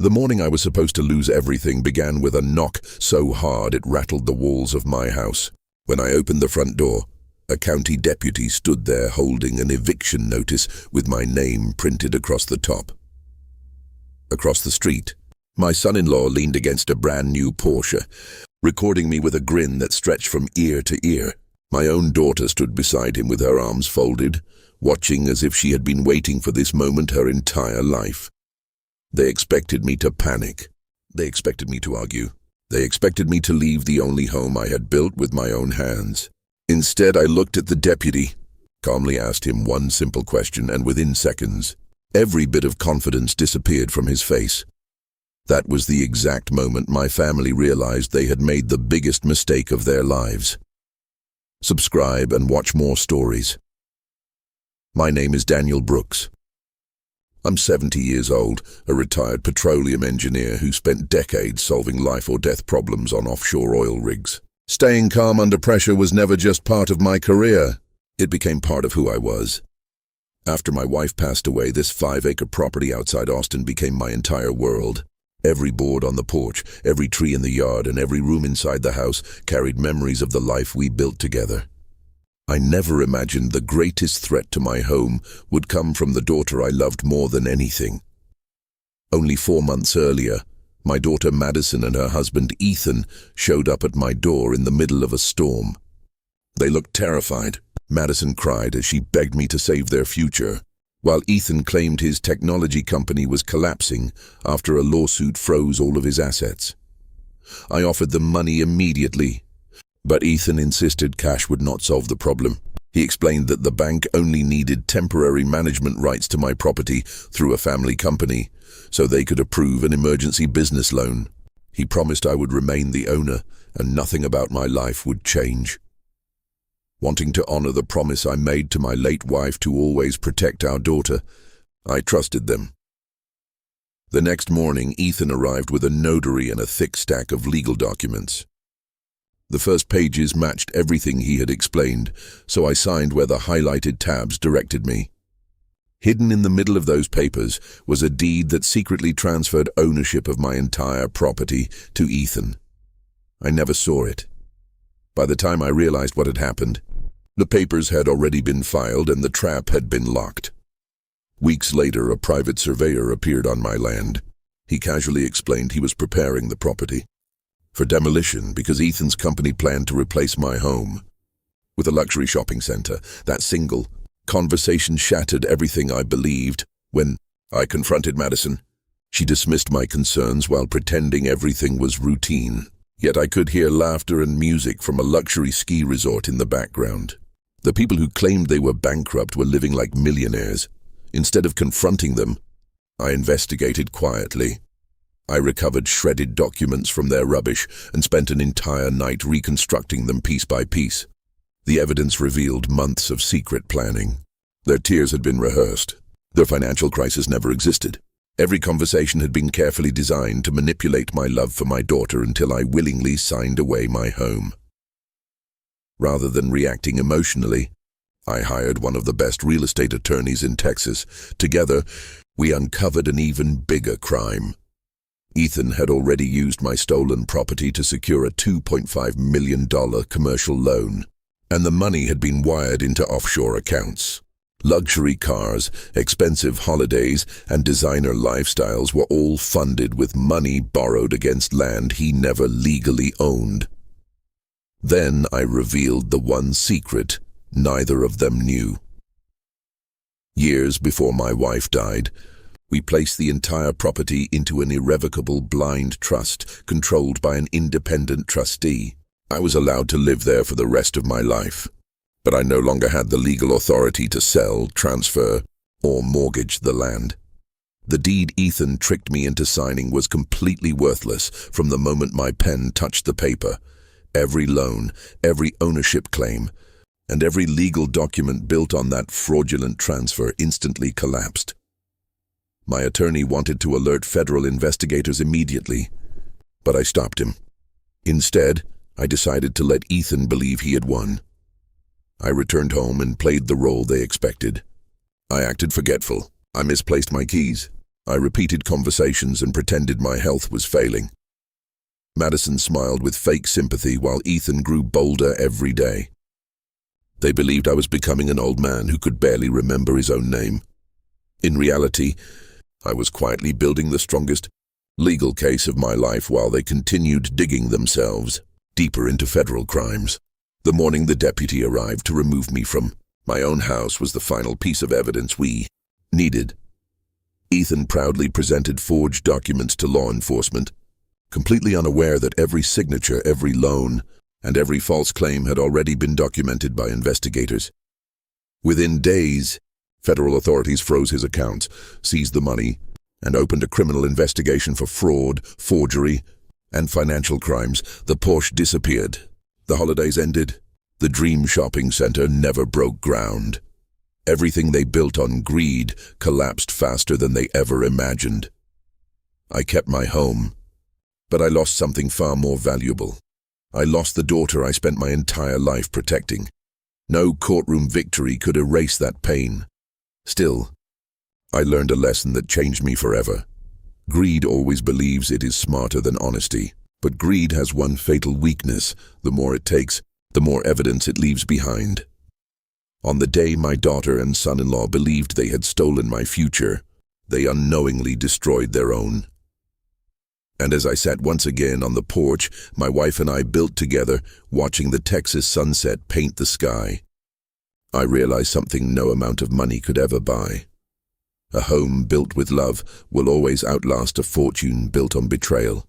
The morning I was supposed to lose everything began with a knock so hard it rattled the walls of my house. When I opened the front door, a county deputy stood there holding an eviction notice with my name printed across the top. Across the street, my son-in-law leaned against a brand-new Porsche, recording me with a grin that stretched from ear to ear. My own daughter stood beside him with her arms folded, watching as if she had been waiting for this moment her entire life. They expected me to panic. They expected me to argue. They expected me to leave the only home I had built with my own hands. Instead, I looked at the deputy, calmly asked him one simple question, and within seconds, every bit of confidence disappeared from his face. That was the exact moment my family realized they had made the biggest mistake of their lives. Subscribe and watch more stories. My name is Daniel Brooks. I'm 70 years old, a retired petroleum engineer who spent decades solving life-or-death problems on offshore oil rigs. Staying calm under pressure was never just part of my career. It became part of who I was. After my wife passed away, this 5-acre property outside Austin became my entire world. Every board on the porch, every tree in the yard, and every room inside the house carried memories of the life we built together. I never imagined the greatest threat to my home would come from the daughter I loved more than anything. Only 4 months earlier, my daughter Madison and her husband Ethan showed up at my door in the middle of a storm. They looked terrified. Madison cried as she begged me to save their future, while Ethan claimed his technology company was collapsing after a lawsuit froze all of his assets. I offered them money immediately, but Ethan insisted cash would not solve the problem. He explained that the bank only needed temporary management rights to my property through a family company, so they could approve an emergency business loan. He promised I would remain the owner and nothing about my life would change. Wanting to honor the promise I made to my late wife to always protect our daughter, I trusted them. The next morning, Ethan arrived with a notary and a thick stack of legal documents. The first pages matched everything he had explained, so I signed where the highlighted tabs directed me. Hidden in the middle of those papers was a deed that secretly transferred ownership of my entire property to Ethan. I never saw it. By the time I realized what had happened, the papers had already been filed and the trap had been locked. Weeks later, a private surveyor appeared on my land. He casually explained he was preparing the property for demolition because Ethan's company planned to replace my home with a luxury shopping center. That single conversation shattered everything I believed. When I confronted Madison, she dismissed my concerns while pretending everything was routine. Yet I could hear laughter and music from a luxury ski resort in the background. The people who claimed they were bankrupt were living like millionaires. Instead of confronting them, I investigated quietly. I recovered shredded documents from their rubbish and spent an entire night reconstructing them piece by piece. The evidence revealed months of secret planning. Their tears had been rehearsed. Their financial crisis never existed. Every conversation had been carefully designed to manipulate my love for my daughter until I willingly signed away my home. Rather than reacting emotionally, I hired one of the best real estate attorneys in Texas. Together, we uncovered an even bigger crime. Ethan had already used my stolen property to secure a $2.5 million commercial loan, and the money had been wired into offshore accounts. Luxury cars, expensive holidays, and designer lifestyles were all funded with money borrowed against land he never legally owned. Then I revealed the one secret neither of them knew. Years before my wife died, we placed the entire property into an irrevocable blind trust controlled by an independent trustee. I was allowed to live there for the rest of my life, but I no longer had the legal authority to sell, transfer, or mortgage the land. The deed Ethan tricked me into signing was completely worthless from the moment my pen touched the paper. Every loan, every ownership claim, and every legal document built on that fraudulent transfer instantly collapsed. My attorney wanted to alert federal investigators immediately, but I stopped him. Instead, I decided to let Ethan believe he had won. I returned home and played the role they expected. I acted forgetful. I misplaced my keys. I repeated conversations and pretended my health was failing. Madison smiled with fake sympathy while Ethan grew bolder every day. They believed I was becoming an old man who could barely remember his own name. In reality, I was quietly building the strongest legal case of my life while they continued digging themselves deeper into federal crimes. The morning the deputy arrived to remove me from my own house was the final piece of evidence we needed. Ethan proudly presented forged documents to law enforcement, completely unaware that every signature, every loan, and every false claim had already been documented by investigators. Within days, federal authorities froze his accounts, seized the money, and opened a criminal investigation for fraud, forgery, and financial crimes. The Porsche disappeared. The holidays ended. The dream shopping center never broke ground. Everything they built on greed collapsed faster than they ever imagined. I kept my home, but I lost something far more valuable. I lost the daughter I spent my entire life protecting. No courtroom victory could erase that pain. Still, I learned a lesson that changed me forever. Greed always believes it is smarter than honesty, but greed has one fatal weakness. The more it takes, the more evidence it leaves behind. On the day my daughter and son-in-law believed they had stolen my future, they unknowingly destroyed their own. And as I sat once again on the porch, my wife and I built together, watching the Texas sunset paint the sky, I realized something no amount of money could ever buy. A home built with love will always outlast a fortune built on betrayal.